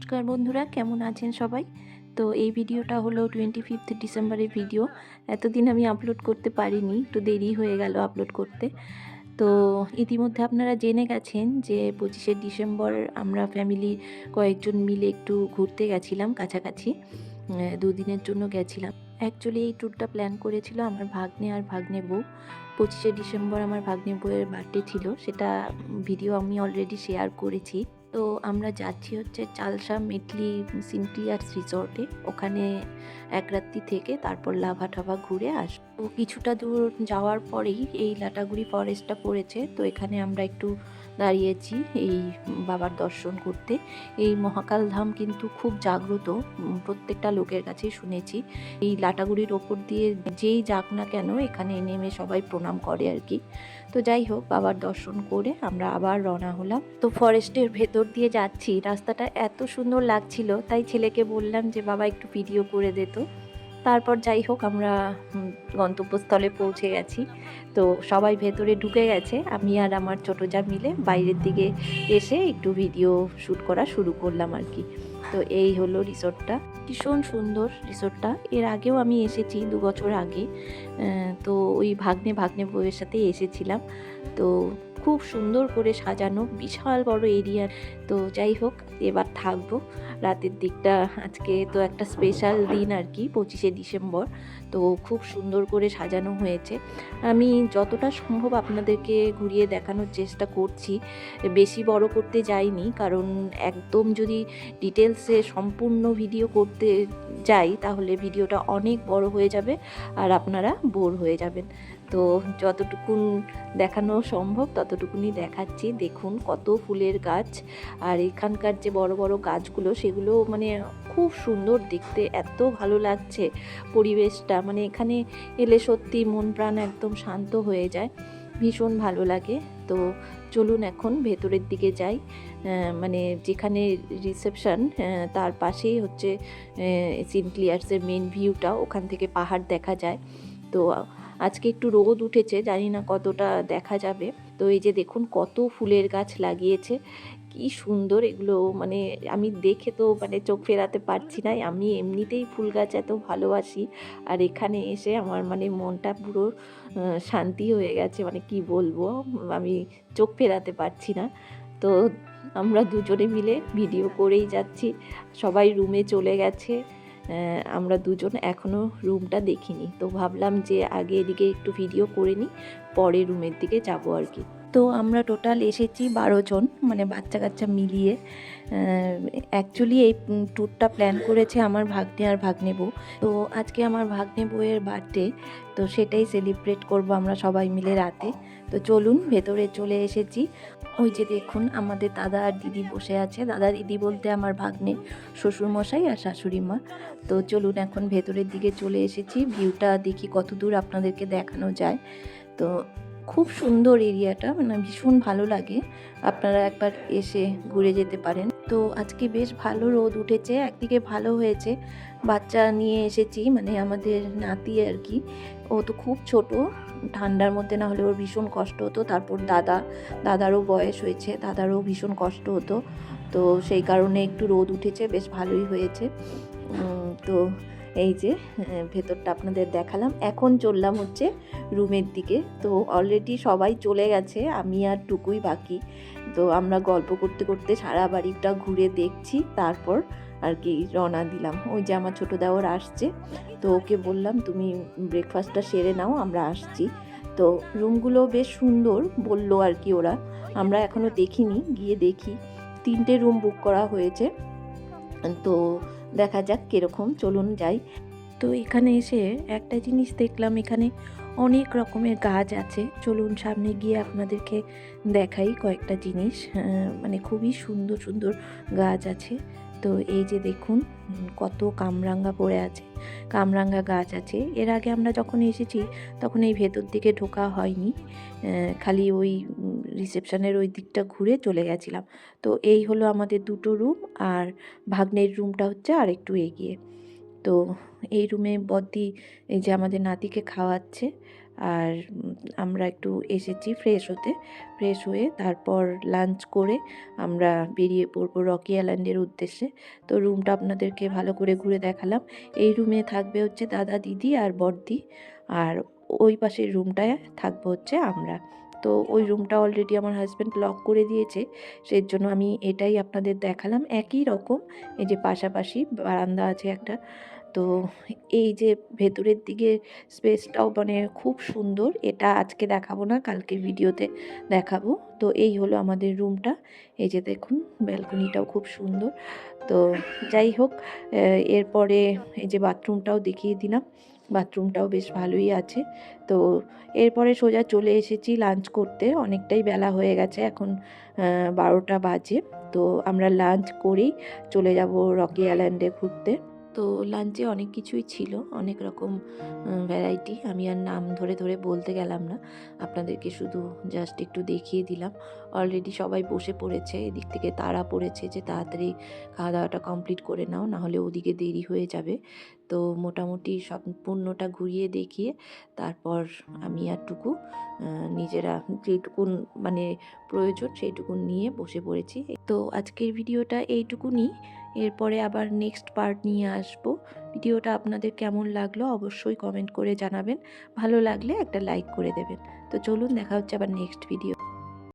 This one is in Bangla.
নমস্কার বন্ধুরা, কেমন আছেন সবাই? তো এই ভিডিওটা হলো 25th ডিসেম্বরের ভিডিও। এতদিন আমি আপলোড করতে পারিনি, একটু দেরি হয়ে গেল আপলোড করতে। তো ইতিমধ্যে আপনারা জেনে গেছেন যে 25শে ডিসেম্বর আমরা ফ্যামিলি কয়েকজন মিলে একটু ঘুরতে গেছিলাম কাছাকাছি। 2 দিনের জন্য গেছিলাম। অ্যাকচুয়ালি এই ট্যুরটা প্ল্যান করেছিল আমার ভাগ্নে আর ভাগ্নে বউ। 25শে ডিসেম্বর আমার ভাগ্নে বউয়ের বার্থডে ছিল, সেটা ভিডিও আমি অলরেডি শেয়ার করেছি। তো আমরা যাচ্ছি হচ্ছে চালসা মেটলি সিনক্লিয়ার্স রিসর্টে। ওখানে এক রাত্রি থেকে তারপর লাভা টাভা ঘুরে আসবো। তো কিছুটা দূর যাওয়ার পরেই এই লাটাগুড়ি ফরেস্টটা পড়েছে, তো এখানে আমরা একটু দাঁড়িয়েছি এই বাবার দর্শন করতে। এই মহাকাল ধাম কিন্তু খুব জাগ্রত, প্রত্যেকটা লোকের কাছেই শুনেছি। এই লাটাগুড়ির ওপর দিয়ে যেই যাক না কেন এখানে নেমে সবাই প্রণাম করে আর কি। তো যাই হোক, বাবার দর্শন করে আমরা আবার রওনা হলাম। তো ফরেস্টের ভেতর দিয়ে যাচ্ছি, রাস্তাটা এত সুন্দর লাগছিল, তাই ছেলেকে বললাম যে বাবা একটু ভিডিও করে দে তো। তারপর যাই হোক আমরা গন্তব্যস্থলে পৌঁছে গেছি। তো সবাই ভেতরে ঢুকে গেছে, আমি আর আমার ছোটো যা মিলে বাইরের দিকে এসে একটু ভিডিও শ্যুট করা শুরু করলাম আর কি। তো এই হলো রিসোর্টটা, ভীষণ সুন্দর রিসোর্টটা। এর আগেও আমি এসেছি 2 বছর আগে। তো ওই ভাগ্নে বউয়ের সাথে এসেছিলাম। তো খুব সুন্দর করে সাজানো, বিশাল বড় এরিয়া। তো যাই হোক, এবার থাকবো রাতের দিকটা। আজকে তো একটা স্পেশাল দিন আর কি, 25শে ডিসেম্বর। তো খুব সুন্দর করে সাজানো হয়েছে। আমি যতটা সম্ভব আপনাদেরকে ঘুরিয়ে দেখানোর চেষ্টা করছি, বেশি বড় করতে যাইনি, কারণ একদম যদি ডিটেলসে সম্পূর্ণ ভিডিও করতে যাই তাহলে ভিডিওটা অনেক বড় হয়ে যাবে আর আপনারা বোর হয়ে যাবেন। তো যতটুকুন দেখানো সম্ভব ততটুকুনি দেখাচ্ছি। দেখুন কত ফুলের গাছ, আর এখানকার যে বড় বড় গাছগুলো সেগুলো মানে খুব সুন্দর দেখতে, এত ভালো লাগছে পরিবেশটা। মানে এখানে এলে সত্যি মন প্রাণ একদম শান্ত হয়ে যায়, ভীষণ ভালো লাগে। তো চলুন এখন ভেতরের দিকে যাই। মানে যেখানে রিসেপশন তার পাশেই হচ্ছে সিনক্লিয়ার্সের মেন ভিউটা, ওখান থেকে পাহাড় দেখা যায়। তো আজকে একটু রোদ উঠেছে, জানি না কতটা দেখা যাবে। তো এই যে দেখুন কত ফুলের গাছ লাগিয়েছে, কি সুন্দর এগুলো। মানে আমি দেখে তো মানে চোখ ফেরাতে পারছি না। আমি এমনিতেই ফুল গাছ এত ভালোবাসি, আর এখানে এসে আমার মানে মনটা পুরো শান্তি হয়ে গেছে। মানে কি বলবো, আমি চোখ ফেরাতে পারছি না। তো আমরা দুজনে মিলে ভিডিও করেই যাচ্ছি। সবাই রুমে চলে গেছে, আমরা দুজন এখনও রুমটা দেখিনি। তো ভাবলাম যে আগে এদিকে একটু ভিডিও করে নিই, পরে রুমের দিকে যাব আর কি। তো আমরা টোটাল এসেছি 12 জন, মানে বাচ্চা কাচ্চা মিলিয়ে। অ্যাকচুয়ালি এই ট্যুরটা প্ল্যান করেছে আমার ভাগ্নে আর ভাগ্নে বউ। তো আজকে আমার ভাগ্নে বউয়ের বার্থডে, তো সেটাই সেলিব্রেট করব আমরা সবাই মিলে রাতে। তো চলুন ভেতরে চলে এসেছি। ওই যে দেখুন আমাদের দাদা আর দিদি বসে আছে। দাদা দিদি বলতে আমার ভাগ্নে শ্বশুরমশাই আর শাশুড়ি মা। তো চলুন এখন ভেতরের দিকে চলে এসেছি, ভিউটা দেখি কত দূর আপনাদেরকে দেখানো যায়। তো খুব সুন্দর এরিয়াটা, মানে ভীষণ ভালো লাগে, আপনারা একবার এসে ঘুরে যেতে পারেন। তো আজকে বেশ ভালো রোদ উঠেছে, একদিকে ভালো হয়েছে বাচ্চা নিয়ে এসেছি, মানে আমাদের নাতি আর কি। ও তো খুব ছোট, ঠান্ডার মধ্যে না হলে ওর ভীষণ কষ্ট হতো। তারপর দাদারও বয়স হয়েছে, দাদারও ভীষণ কষ্ট হতো। তো সেই কারণে একটু রোদ উঠেছে, বেশ ভালোই হয়েছে। তো এই যে ভেতরটা আপনাদের দেখালাম। এখন চললাম হচ্ছে রুমের দিকে। তো অলরেডি সবাই চলে গেছে, আমি আর টুকুই বাকি। তো আমরা গল্প করতে করতে সারা বাড়িটা ঘুরে দেখছি, তারপর আর কি রওনা দিলাম। ওই যে আমার ছোটো দেওর আসছে, তো ওকে বললাম তুমি ব্রেকফাস্টটা সেরে নাও, আমরা আসছি। তো রুমগুলো বেশ সুন্দর বললো আর কি ওরা, আমরা এখনও দেখিনি, গিয়ে দেখি। 3টে রুম বুক করা হয়েছে, তো দেখা যাক কীরকম, চলুন যাই। তো এখানে এসে একটা জিনিস দেখলাম, এখানে অনেক রকমের গাছ আছে। চলুন সামনে গিয়ে আপনাদেরকে দেখাই কয়েকটা জিনিস। মানে খুবই সুন্দর সুন্দর গাছ আছে। তো এই যে দেখুন কত কামরাঙ্গা পড়ে আছে, কামরাঙ্গা গাছ আছে। এর আগে আমরা যখন এসেছি তখন এই ভেতর দিকে ঢোকা হয়নি, খালি ওই রিসেপশনের ওই দিকটা ঘুরে চলে গেছিলাম। তো এই হলো আমাদের 2টো রুম, আর ভাগ্নের রুমটা হচ্ছে আর একটু এগিয়ে। তো এই রুমে বদ্দি এই যে আমাদের নাতিকে খাওয়াচ্ছে, আর আমরা একটু এসেছি ফ্রেশ হতে। ফ্রেশ হয়ে তারপর লাঞ্চ করে আমরা বেরিয়ে পড়বো রকি আইল্যান্ডের উদ্দেশ্যে। তো রুমটা আপনাদেরকে ভালো করে ঘুরে দেখালাম। এই রুমে থাকবে হচ্ছে দাদা, দিদি আর বড়দি, আর ওই পাশের রুমটায় থাকবো হচ্ছে আমরা। তো ওই রুমটা অলরেডি আমার হাজব্যান্ড লক করে দিয়েছে, সেই জন্য আমি এটাই আপনাদের দেখালাম। একই রকম, এই যে পাশাপাশি বারান্দা আছে একটা। তো এই যে ভেতরের দিকে স্পেসটাও মানে খুব সুন্দর। এটা আজকে দেখাবো না, কালকের ভিডিওতে দেখাবো। তো এই হলো আমাদের রুমটা। এই যে দেখুন, ব্যালকনিটাও খুব সুন্দর। তো যাই হোক, এরপরে এই যে বাথরুমটাও দেখিয়ে দিলাম। বাথরুমটাও বেশ ভালোই আছে। তো এরপরে সোজা চলে এসেছি লাঞ্চ করতে। অনেকটাই বেলা হয়ে গেছে, এখন 12টা বাজে। তো আমরা লাঞ্চ করেই চলে যাব রকি আইল্যান্ডে ঘুরতে। তো লাঞ্চে অনেক কিছুই ছিল, অনেক রকম ভ্যারাইটি। আমি আর নাম ধরে ধরে বলতে গেলাম না, আপনাদেরকে শুধু জাস্ট একটু দেখিয়ে দিলাম। অলরেডি সবাই বসে পড়েছে, এদিক থেকে তাড়া পড়েছে যে তাড়াতাড়ি খাওয়া দাওয়াটা কমপ্লিট করে নাও, নাহলে ওদিকে দেরি হয়ে যাবে। তো মোটামুটি সম্পূর্ণটা ঘুরিয়ে দেখিয়ে তারপর আমি আর টুকু নিজেরা যেটুকুন মানে প্রয়োজন সেইটুকুন নিয়ে বসে পড়েছি। তো আজকের ভিডিওটা এইটুকুনি। এরপরে আবার নেক্সট পার্ট নিয়ে আসবো। ভিডিওটা আপনাদের কেমন লাগলো অবশ্যই কমেন্ট করে জানাবেন। ভালো লাগলে একটা লাইক করে দেবেন। তো চলুন, দেখা হচ্ছে আবার নেক্সট ভিডিও।